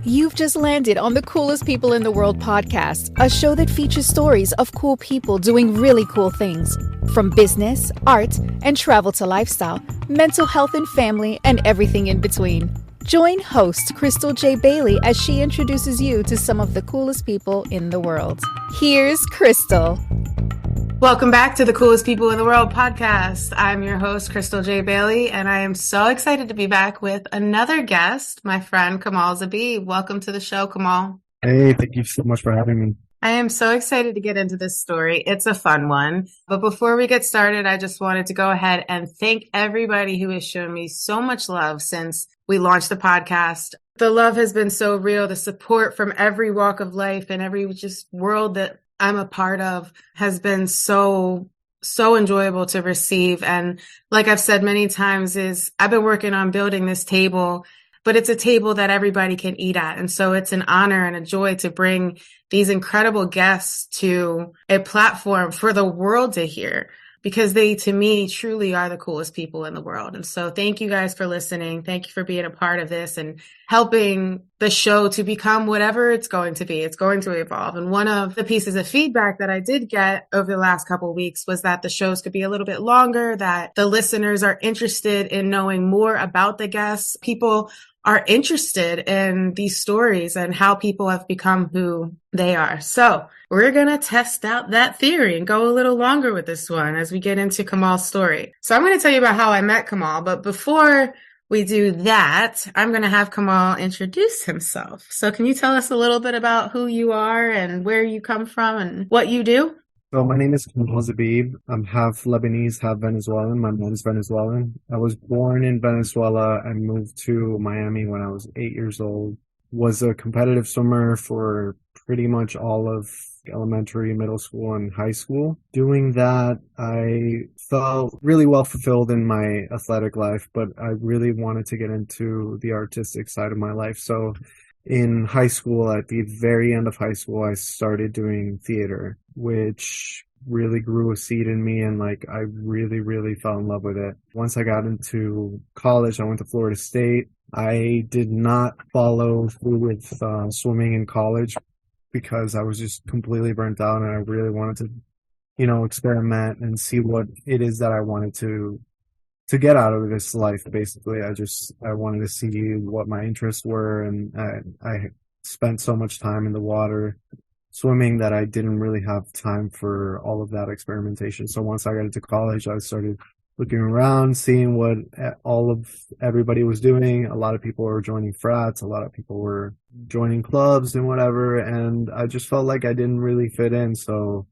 You've just landed on the Coolest People in the World podcast, a show that features stories of cool people doing really cool things. From business, art, and travel to lifestyle, mental health and family, and everything in between. Join host Krystle J. Bailey as she introduces you to some of the coolest people in the world. Here's Krystle. Welcome back to the Coolest People in the World podcast. I'm your host, Krystle J. Bailey, and I am so excited to be back with another guest, my friend Kamal Zebib. Welcome to the show, Kamal. Hey, thank you so much for having me. I am so excited to get into this story. It's a fun one. But before we get started, I just wanted to go ahead and thank everybody who has shown me so much love since we launched the podcast. The love has been so real. The support from every walk of life and every just world that I'm a part of has been so enjoyable to receive. And like I've said many times is I've been working on building this table, but it's a table that everybody can eat at. And so it's an honor and a joy to bring these incredible guests to a platform for the world to hear, because they, to me, truly are the coolest people in the world. And so thank you guys for listening. Thank you for being a part of this and helping the show to become whatever it's going to be. It's going to evolve. And one of the pieces of feedback that I did get over the last couple of weeks was that the shows could be a little bit longer, that the listeners are interested in knowing more about the guests. People are interested in these stories and how people have become who they are. So we're going to test out that theory and go a little longer with this one as we get into Kamal's story. So I'm going to tell you about how I met Kamal, but before we do that, I'm going to have Kamal introduce himself. So can you tell us a little bit about who you are and where you come from and what you do? So my name is Kamal Zebib. I'm half Lebanese, half Venezuelan. My mom's Venezuelan. I was born in Venezuela and moved to Miami when I was 8 years old. Was a competitive swimmer for pretty much all of elementary, middle school, and high school. Doing that, I felt really well fulfilled in my athletic life, but I really wanted to get into the artistic side of my life. So in high school, at the very end of high school, I started doing theater, which really grew a seed in me, and I really fell in love with it. Once I got into college, I went to Florida State. I did not follow through with swimming in college because I was just completely burnt out, and I really wanted to, experiment and see what it is that I wanted to get out of this life. Basically, I wanted to see what my interests were, and I spent so much time in the water swimming that I didn't really have time for all of that experimentation. So once I got into college, I started looking around, seeing what everybody was doing. A lot of people were joining frats, a lot of people were joining clubs and whatever, and I just felt like I didn't really fit in. So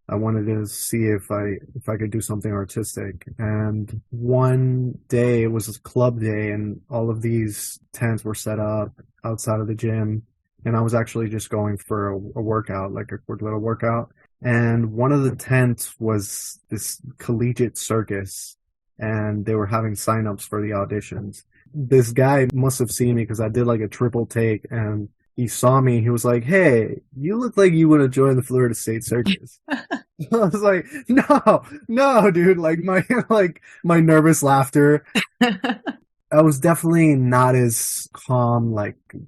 I wanted to see if I could do something artistic. And one day, it was a club day, and all of these tents were set up outside of the gym. And I was actually just going for a workout, like a quick little workout. And one of the tents was this collegiate circus, and they were having signups for the auditions. This guy must have seen me because I did a triple take, and he saw me. He was like, "Hey, you look like you want to join the Florida State Circus." I was like, no, dude. My nervous laughter. I was definitely not as calm,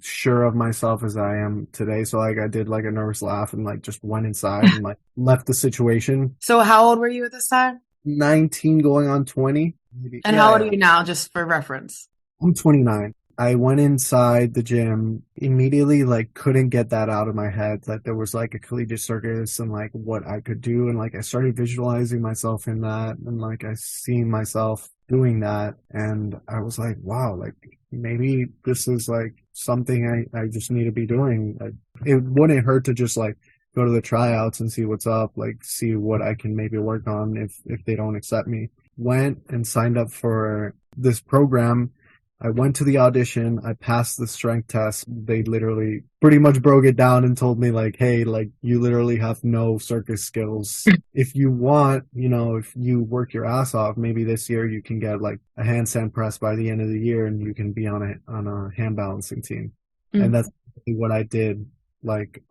sure of myself as I am today. So I did a nervous laugh and just went inside and left the situation. So how old were you at this time? 19 going on 20. And how old are you now, just for reference? I'm 29. I went inside the gym immediately, couldn't get that out of my head, that there was a collegiate circus and what I could do. And I started visualizing myself in that, and I seen myself doing that. And I was like, wow, maybe this is something I just need to be doing. It wouldn't hurt to just go to the tryouts and see what's up, see what I can maybe work on if they don't accept me. Went and signed up for this program. I went to the audition. I passed the strength test. They literally pretty much broke it down and told me hey, you literally have no circus skills. If you want, if you work your ass off, maybe this year you can get a handstand press by the end of the year, and you can be on a hand balancing team. Mm-hmm. And that's what I did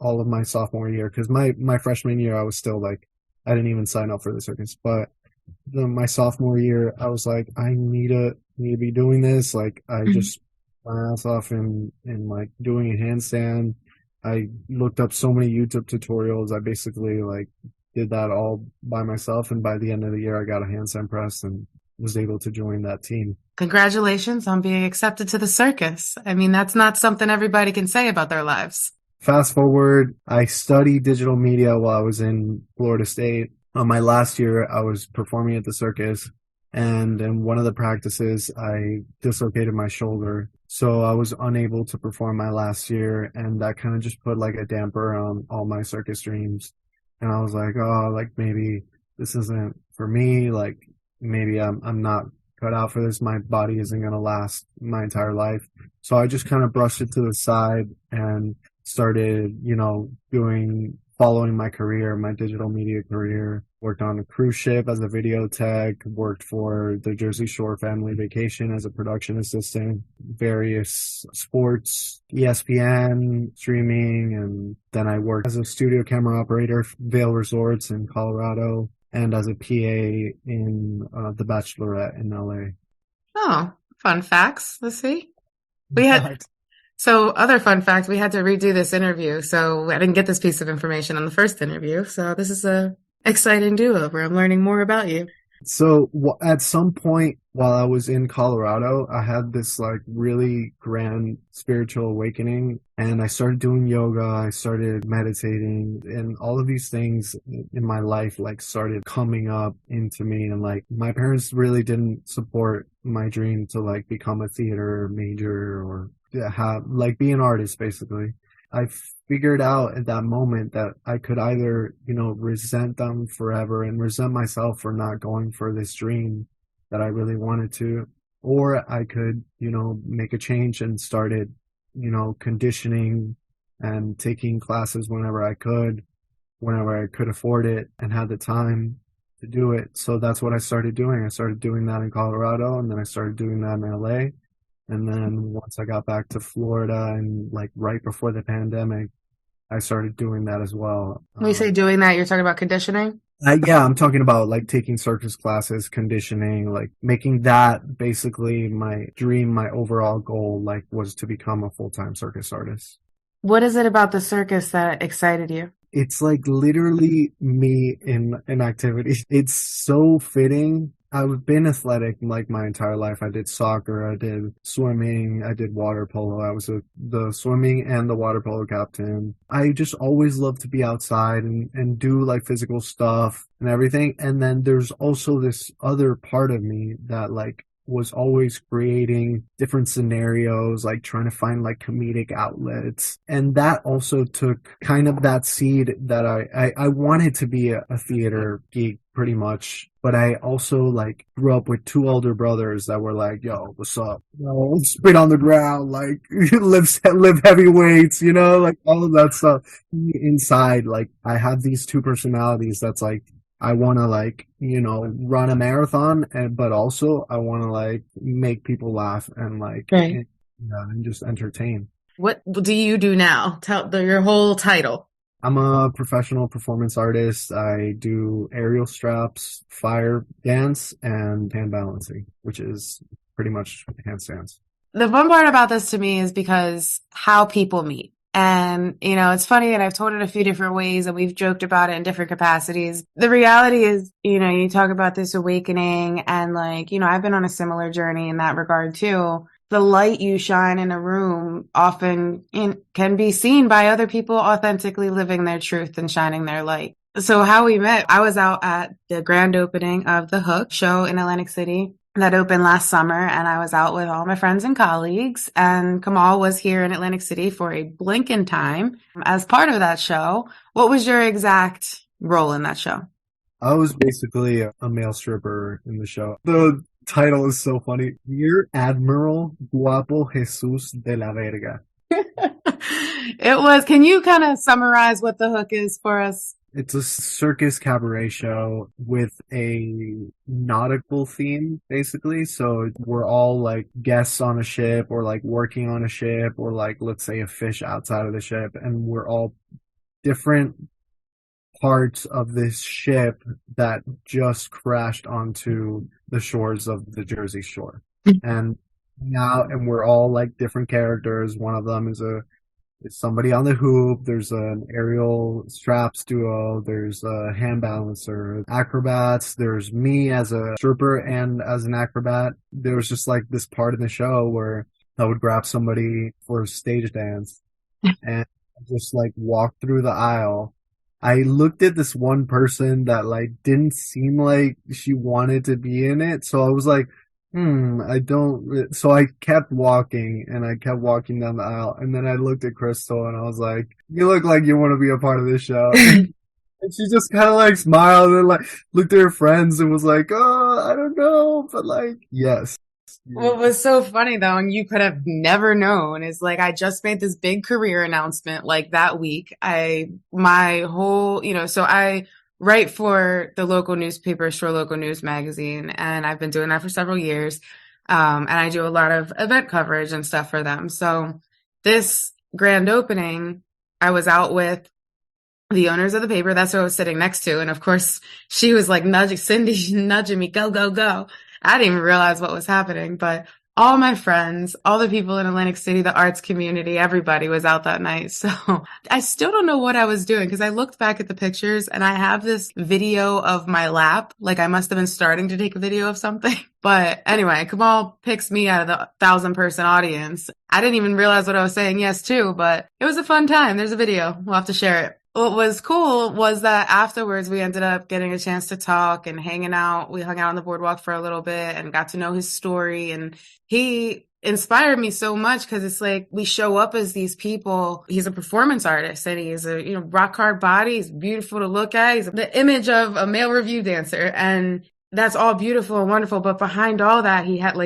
all of my sophomore year, because my freshman year I was still I didn't even sign up for the circus. But my sophomore year, I was like, I need to be doing this. I just my ass off in like doing a handstand. I looked up so many YouTube tutorials. I basically like did that all by myself, and by the end of the year I got a handstand press and was able to join that team. Congratulations on being accepted to the circus. I mean, that's not something everybody can say about their lives. Fast forward, I studied digital media while I was in Florida State. On my last year, I was performing at the circus, and in one of the practices, I dislocated my shoulder. So I was unable to perform my last year, and that kind of just put like a damper on all my circus dreams. And I was like, oh, like maybe this isn't for me. Like maybe I'm not cut out for this. My body isn't going to last my entire life. So I just kind of brushed it to the side and started, following my career, my digital media career. Worked on a cruise ship as a video tech, worked for the Jersey Shore Family Vacation as a production assistant, various sports, ESPN, streaming, and then I worked as a studio camera operator, Vail Resorts in Colorado, and as a PA in The Bachelorette in LA. Oh, fun facts. Let's see. So other fun fact, we had to redo this interview. So I didn't get this piece of information on the first interview. So this is a exciting do-over. I'm learning more about you. So at some point while I was in Colorado, I had this like really grand spiritual awakening, and I started doing yoga. I started meditating, and all of these things in my life like started coming up into me. And like my parents really didn't support my dream to like become a theater major or be an artist basically. I figured out at that moment that I could either, resent them forever and resent myself for not going for this dream that I really wanted to, or I could, make a change and started, conditioning and taking classes whenever I could afford it and had the time to do it. So that's what I started doing. I started doing that in Colorado, and then I started doing that in LA. And then once I got back to Florida and like right before the pandemic, I started doing that as well. When you say doing that, you're talking about conditioning? Yeah, I'm talking about like taking circus classes, conditioning, like making that basically my dream, my overall goal, like was to become a full-time circus artist. What is it about the circus that excited you? It's like literally me in activity. It's so fitting. I've been athletic like my entire life. I did soccer, I did swimming, I did water polo. I was the swimming and the water polo captain. I just always loved to be outside and do like physical stuff and everything. And then there's also this other part of me that like was always creating different scenarios, like trying to find like comedic outlets. And that also took kind of that seed that I wanted to be a theater geek pretty much. But I also like grew up with two older brothers that were like, yo, what's up? Spit on the ground, like lift heavy weights, like all of that stuff. Inside, like I have these two personalities that's like, I want to like, run a marathon, but also I want to like make people laugh and like, right. And just entertain. What do you do now? Tell your whole title. I'm a professional performance artist. I do aerial straps, fire dance, and hand balancing, which is pretty much handstands. The fun part about this to me is because how people meet. And, it's funny, and I've told it a few different ways, and we've joked about it in different capacities. The reality is, you talk about this awakening, and like, I've been on a similar journey in that regard too. The light you shine in a room often can be seen by other people authentically living their truth and shining their light. So how we met, I was out at the grand opening of the Hook show in Atlantic City that opened last summer, and I was out with all my friends and colleagues, and Kamal was here in Atlantic City for a blink in time as part of that show. What was your exact role in that show? I was basically a male stripper in the show. The title is so funny. Rear Admiral Guapo Jesus de la Verga. It was. Can you kind of summarize what the Hook is for us? It's a circus cabaret show with a nautical theme, basically. So we're all like guests on a ship or like working on a ship or like, let's say, a fish outside of the ship. And we're all different parts of this ship that just crashed onto the shores of the Jersey Shore. And hang out, and we're all like different characters. One of them is somebody on the hoop. There's an aerial straps duo. There's a hand balancer, acrobats. There's me as a stripper and as an acrobat. There was just like this part in the show where I would grab somebody for a stage dance and just like walk through the aisle. I looked at this one person that like didn't seem like she wanted to be in it. So I was like, I don't. So I kept walking and I kept walking down the aisle. And then I looked at Krystle and I was like, you look like you want to be a part of this show. And she just kind of like smiled and like looked at her friends and was like, oh, I don't know. But like, yes. What was so funny though, and you could have never known, is like I just made this big career announcement like that week. My whole, so I write for the local newspaper, Shore Local News magazine, and I've been doing that for several years. And I do a lot of event coverage and stuff for them. So this grand opening, I was out with the owners of the paper. That's who I was sitting next to. And of course, she was like Cindy nudging me, go, go, go. I didn't even realize what was happening, but all my friends, all the people in Atlantic City, the arts community, everybody was out that night. So I still don't know what I was doing because I looked back at the pictures and I have this video of my lap. Like I must have been starting to take a video of something. But anyway, Kamal picks me out of the 1,000-person audience. I didn't even realize what I was saying yes to, but it was a fun time. There's a video. We'll have to share it. What was cool was that afterwards we ended up getting a chance to talk and hanging out. We hung out on the boardwalk for a little bit and got to know his story. And he inspired me so much because it's like we show up as these people. He's a performance artist and he's a rock hard body. He's beautiful to look at. He's the image of a male review dancer. And that's all beautiful and wonderful. But behind all that, he had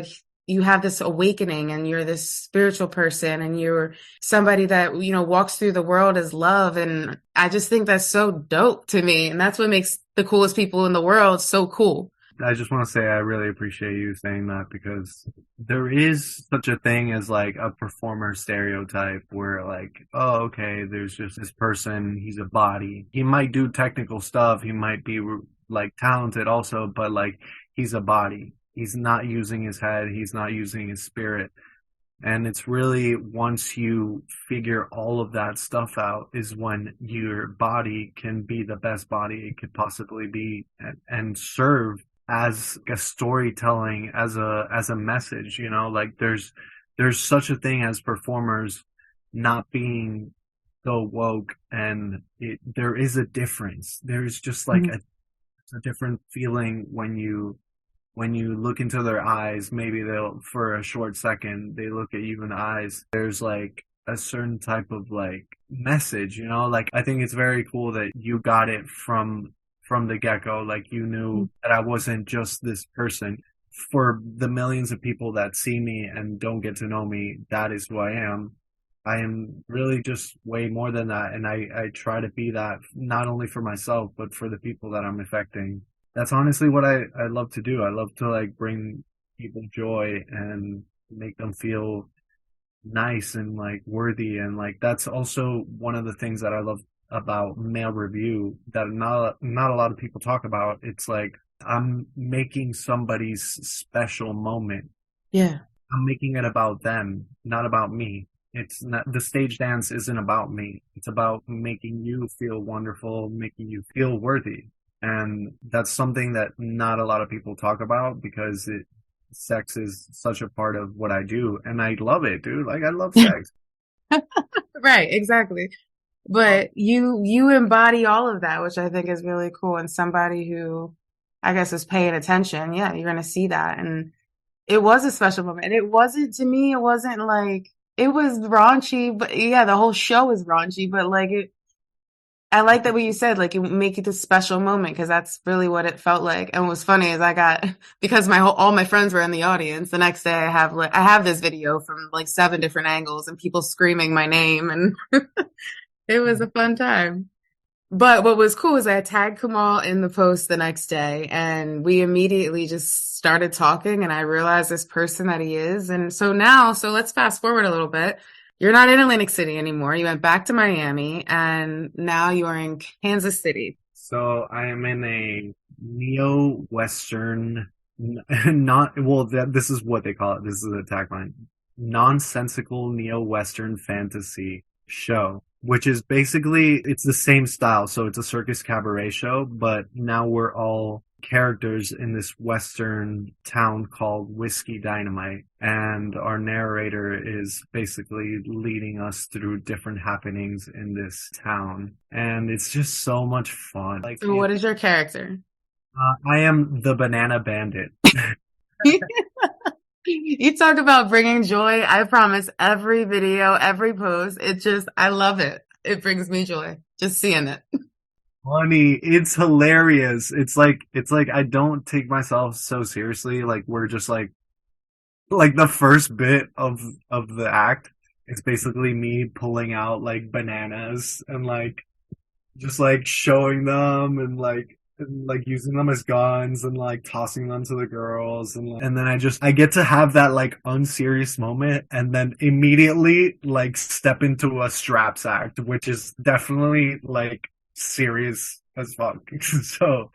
you have this awakening and you're this spiritual person and you're somebody that, walks through the world as love. And I just think that's so dope to me. And that's what makes the coolest people in the world so cool. I just want to say I really appreciate you saying that because there is such a thing as like a performer stereotype where like, oh, okay, there's just this person, he's a body. He might do technical stuff. He might be like talented also, but like he's a body. He's not using his head. He's not using his spirit. And it's really once you figure all of that stuff out is when your body can be the best body it could possibly be and serve as a storytelling, as a message, like there's such a thing as performers not being so woke and there is a difference. There's just like a different feeling when you look into their eyes. Maybe they'll, for a short second, they look at you in the eyes. There's like a certain type of like message, like I think it's very cool that you got it from the get-go. Like you knew that I wasn't just this person. For the millions of people that see me and don't get to know me, that is who I am. I am really just way more than that. And I try to be that not only for myself, but for the people that I'm affecting. That's honestly what I love to do. I love to like bring people joy and make them feel nice and like worthy. And like, that's also one of the things that I love about male review that not a lot of people talk about. It's like, I'm making somebody's special moment. Yeah. I'm making it about them, not about me. It's not, the stage dance isn't about me. It's about making you feel wonderful, making you feel worthy. And that's something that not a lot of people talk about because sex is such a part of what I do. And I love it, dude. Like I love sex. Right, exactly. But you embody all of that, which I think is really cool. And somebody who I guess is paying attention, yeah, you're going to see that. And it was a special moment. And it wasn't, to me, it wasn't like, it was raunchy, but yeah, the whole show is raunchy, but like I like that what you said, like it make it this special moment because that's really what it felt like. And what was funny is because all my friends were in the audience. The next day I have this video from like 7 different angles and people screaming my name, and it was a fun time. But what was cool is I tagged Kamal in the post the next day and we immediately just started talking and I realized this person that he is. And so let's fast forward a little bit. You're not in Atlantic City anymore. You went back to Miami and now you are in Kansas City. So I am in a neo-Western Not well. This is what they call it. This is the tagline: nonsensical neo-Western fantasy show, which is basically it's the same style. So it's a circus cabaret show, but now we're all characters in this Western town called Whiskey Dynamite, and our narrator is basically leading us through different happenings in this town, and it's just so much fun. Like, So what is your character? I am the Banana Bandit. You talk about bringing joy. I promise every video, every post, I love it. It brings me joy just seeing it. Funny, it's hilarious. It's like I don't take myself so seriously. Like we're just like the first bit of the act. It's basically me pulling out like bananas and like just like showing them and like using them as guns and like tossing them to the girls and then I get to have that like unserious moment and then immediately like step into a straps act, which is definitely like serious as fuck. So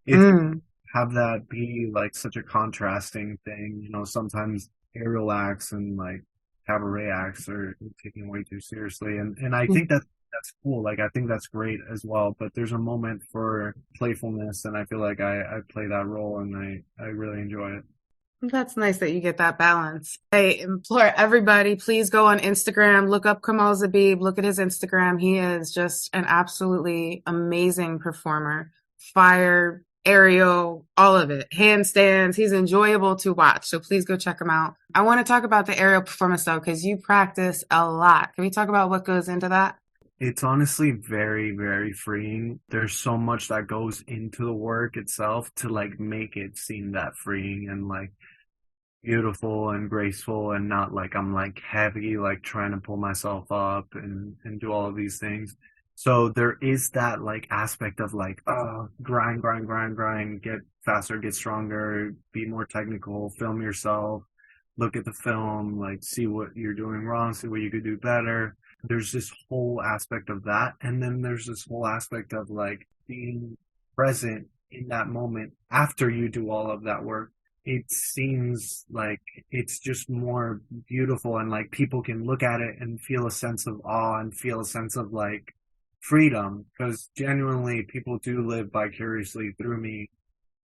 it's Mm. have that be like such a contrasting thing. You know, sometimes aerial acts and like cabaret acts are taken way too seriously, and I think that's cool. Like I think that's great as well. But there's a moment for playfulness, and I feel like I play that role, and I really enjoy it. That's nice that you get that balance. I implore everybody, please go on Instagram, look up Kamal Zebib, look at his Instagram. He is just an absolutely amazing performer. Fire, aerial, all of it. Handstands. He's enjoyable to watch. So please go check him out. I want to talk about the aerial performance though, because you practice a lot. Can we talk about what goes into that? It's honestly very, very freeing. There's so much that goes into the work itself to like make it seem that freeing and like beautiful and graceful and not like I'm like heavy, like trying to pull myself up and do all of these things. So there is that like aspect of like, grind, grind, grind, grind, get faster, get stronger, be more technical, film yourself, look at the film, like see what you're doing wrong, see what you could do better. There's this whole aspect of that. And then there's this whole aspect of like being present in that moment after you do all of that work. It seems like it's just more beautiful and like people can look at it and feel a sense of awe and feel a sense of like freedom because genuinely people do live vicariously through me,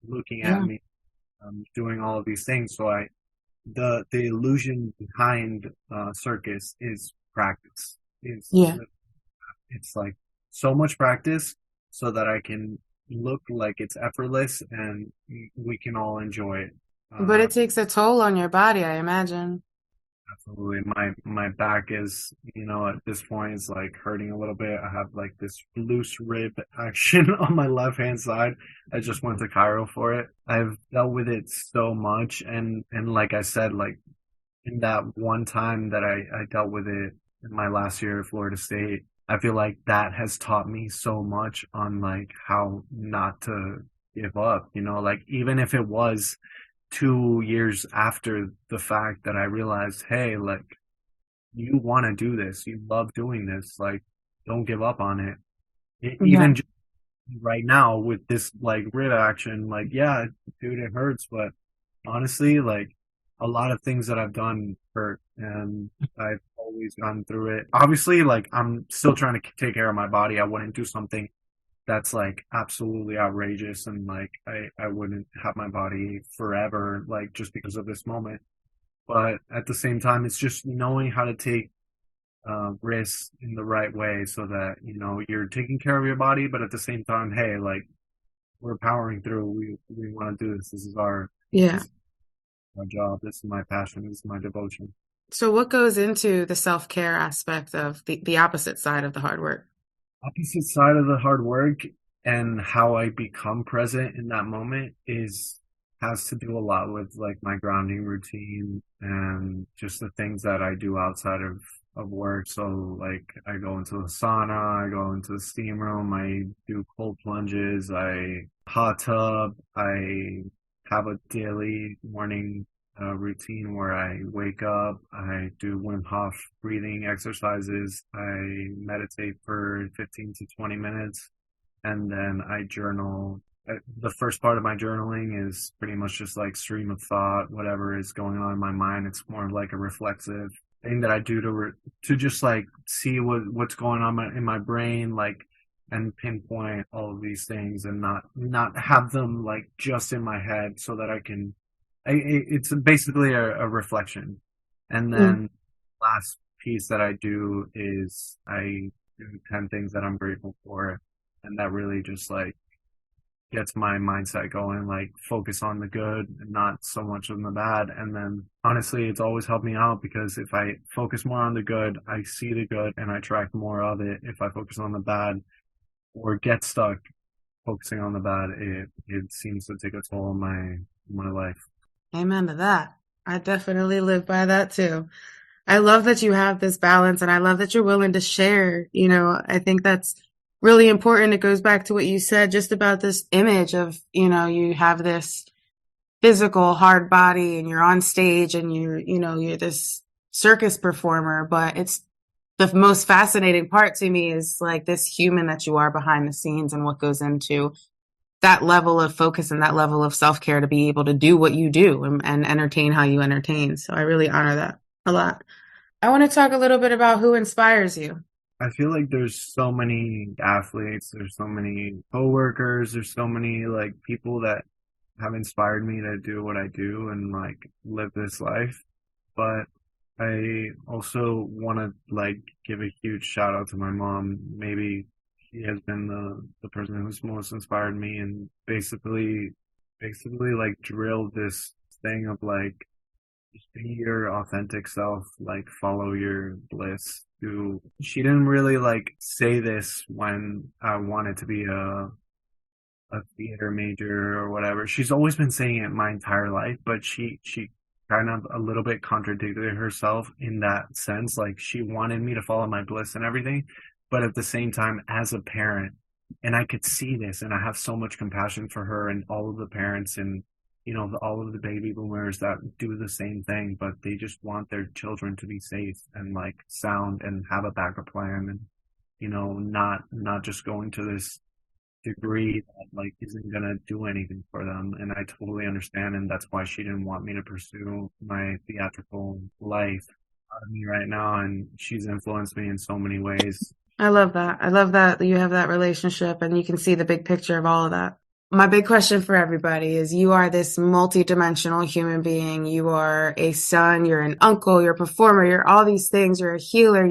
looking at Yeah. me, doing all of these things. So the illusion behind circus is practice. Yeah. It's like so much practice so that I can look like it's effortless and we can all enjoy it. But Uh, it takes a toll on your body, I imagine. Absolutely. My back is, you know, at this point is like hurting a little bit. I have like this loose rib action on my left hand side. I just went to Cairo for it. I've dealt with it so much and like I said, like in that one time that I dealt with it in my last year at Florida State, I feel like that has taught me so much on like how not to give up, you know, like even if it was 2 years after the fact that I realized, hey, like you want to do this, you love doing this, like don't give up on it. Yeah. Even just right now with this like rib action, like yeah, dude, it hurts, but honestly, like a lot of things that I've done hurt, and I've always gone through it. Obviously, like I'm still trying to take care of my body. I wouldn't do something that's like absolutely outrageous and like I wouldn't have my body forever like just because of this moment. But at the same time, it's just knowing how to take risks in the right way so that, you know, you're taking care of your body, but at the same time, hey, like we're powering through. We want to do this. Yeah. This is my job. This is my passion. This is my devotion. So what goes into the self-care aspect of the opposite side of the hard work? Opposite side of the hard work and how I become present in that moment is has to do a lot with like my grounding routine and just the things that I do outside of work. So like I go into the sauna, I go into the steam room, I do cold plunges, I hot tub, I have a daily morning routine where I wake up, I do Wim Hof breathing exercises, I meditate for 15 to 20 minutes, and then I journal the first part of my journaling is pretty much just like stream of thought, whatever is going on in my mind. It's more of like a reflexive thing that I do to just like see what's going on in my brain, like, and pinpoint all of these things and not have them like just in my head so that it's basically a reflection. And then last piece that I do is I do 10 things that I'm grateful for. And that really just like gets my mindset going, like focus on the good and not so much on the bad. And then honestly, it's always helped me out because if I focus more on the good, I see the good and I track more of it. If I focus on the bad or get stuck focusing on the bad, it seems to take a toll on my life. Amen to that. I definitely live by that too. I love that you have this balance and I love that you're willing to share. I think that's really important. It goes back to what you said just about this image of, you have this physical hard body and you're on stage and you're this circus performer, but it's the most fascinating part to me is like this human that you are behind the scenes and what goes into that level of focus and that level of self-care to be able to do what you do and entertain how you entertain. So I really honor that a lot. I want to talk a little bit about who inspires you. I feel like there's so many athletes, there's so many coworkers, there's so many like people that have inspired me to do what I do and like live this life. But I also want to like give a huge shout out to my mom. Maybe she has been the person who's most inspired me and basically like drilled this thing of like just be your authentic self, like follow your bliss. She didn't really like say this when I wanted to be a theater major or whatever. She's always been saying it my entire life, but she kind of a little bit contradicted herself in that sense. Like she wanted me to follow my bliss and everything, but at the same time, as a parent, and I could see this, and I have so much compassion for her and all of the parents and all of the baby boomers that do the same thing, but they just want their children to be safe and like sound and have a backup plan and not just going to this degree that like isn't gonna do anything for them. And I totally understand, and that's why she didn't want me to pursue my theatrical life out of me right now, and she's influenced me in so many ways. I love that. I love that you have that relationship and you can see the big picture of all of that. My big question for everybody is you are this multi-dimensional human being. You are a son, you're an uncle, you're a performer, you're all these things, you're a healer,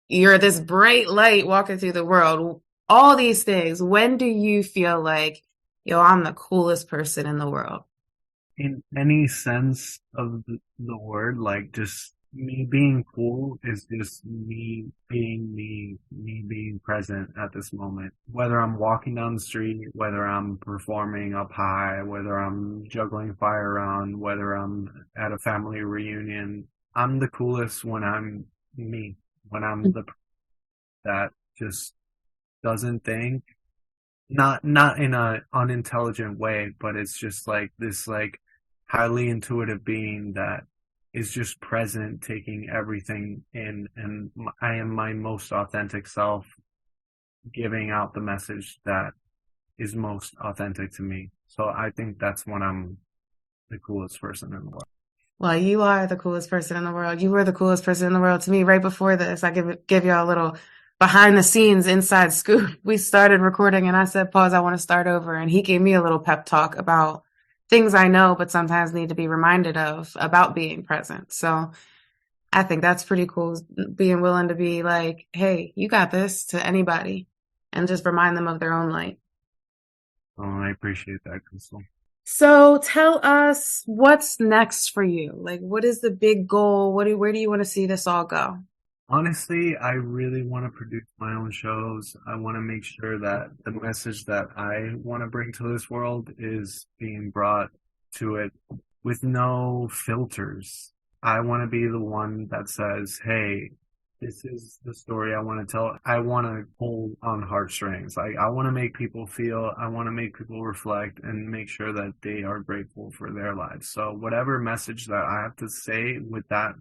you're this bright light walking through the world, all these things. When do you feel like, I'm the coolest person in the world? In any sense of the word, like just me being cool is just me being me being present at this moment. Whether I'm walking down the street, whether I'm performing up high, whether I'm juggling fire around, whether I'm at a family reunion, I'm the coolest when I'm me, when I'm the that just doesn't think, not in a unintelligent way, but it's just like this like highly intuitive being that is just present, taking everything in, and I am my most authentic self, giving out the message that is most authentic to me. So I think that's when I'm the coolest person in the world. Well, you are the coolest person in the world. You were the coolest person in the world to me. Right before this, I give y'all a little behind the scenes inside scoop. We started recording and I said, pause, I want to start over. And he gave me a little pep talk about things I know, but sometimes need to be reminded of about being present. So I think that's pretty cool, being willing to be like, hey, you got this to anybody and just remind them of their own light. Oh, I appreciate that, Krystle. So tell us what's next for you. Like, what is the big goal? Where do you want to see this all go? Honestly, I really want to produce my own shows. I want to make sure that the message that I want to bring to this world is being brought to it with no filters. I want to be the one that says, hey, this is the story I want to tell. I want to pull on heartstrings. I want to make people feel, I want to make people reflect and make sure that they are grateful for their lives. So whatever message that I have to say with that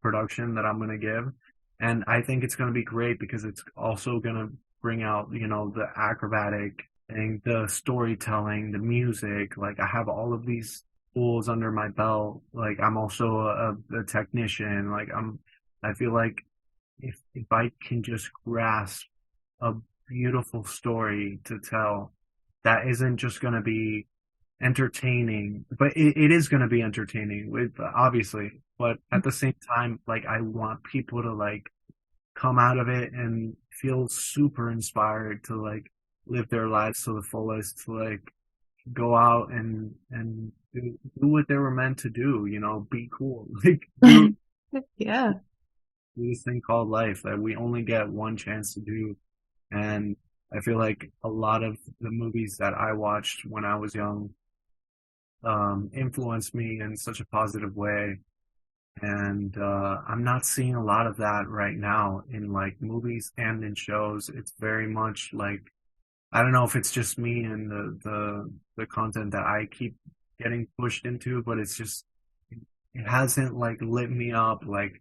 production that I'm going to give, and I think it's going to be great because it's also going to bring out, the acrobatic and the storytelling, the music. Like, I have all of these tools under my belt. Like, I'm also a technician. Like, I feel like if I can just grasp a beautiful story to tell, that isn't just going to be entertaining, but it is going to be entertaining with, obviously, but at the same time, like, I want people to like come out of it and feel super inspired to like live their lives to the fullest, to like go out and do what they were meant to do, be cool, like Yeah. do this thing called life that we only get one chance to do. And I feel like a lot of the movies that I watched when I was young influenced me in such a positive way. And I'm not seeing a lot of that right now in like movies and in shows. It's very much like, I don't know if it's just me and the content that I keep getting pushed into, but it's just, it hasn't like lit me up like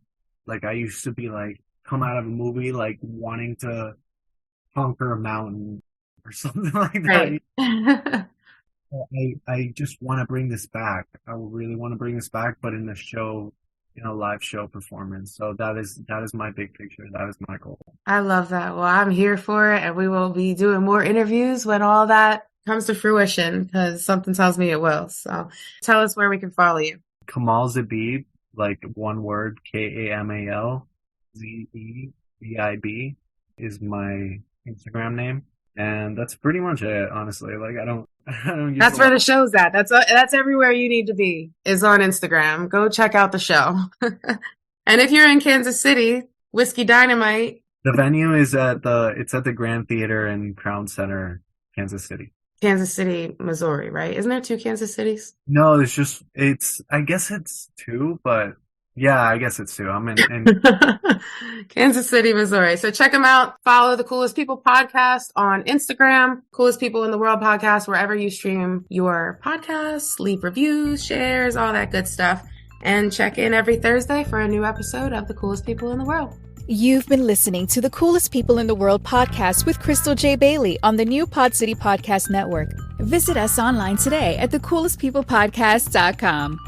I used to be, like come out of a movie like wanting to conquer a mountain or something like that. Right. I just want to bring this back. I really want to bring this back, but in a show, in a live show performance. So that is my big picture. That is my goal. I love that. Well, I'm here for it, and we will be doing more interviews when all that comes to fruition, because something tells me it will. So tell us where we can follow you. Kamal Zebib, like one word, Kamal Zebib is my Instagram name. And that's pretty much it, honestly. Like, I don't use That's where the show's at. That's everywhere you need to be, is on Instagram. Go check out the show. And if you're in Kansas City, Whiskey Dynamite. The venue is it's at the Grand Theater in Crown Center, Kansas City. Kansas City, Missouri, right? Isn't there 2 Kansas Cities? No, I guess it's 2, but yeah, I guess it's 2. I'm in Kansas City, Missouri. So check them out. Follow the Coolest People podcast on Instagram, Coolest People in the World podcast, wherever you stream your podcasts, leave reviews, shares, all that good stuff. And check in every Thursday for a new episode of the Coolest People in the World. You've been listening to the Coolest People in the World podcast with Krystle J. Bailey on the new Pod City Podcast Network. Visit us online today at thecoolestpeoplepodcast.com.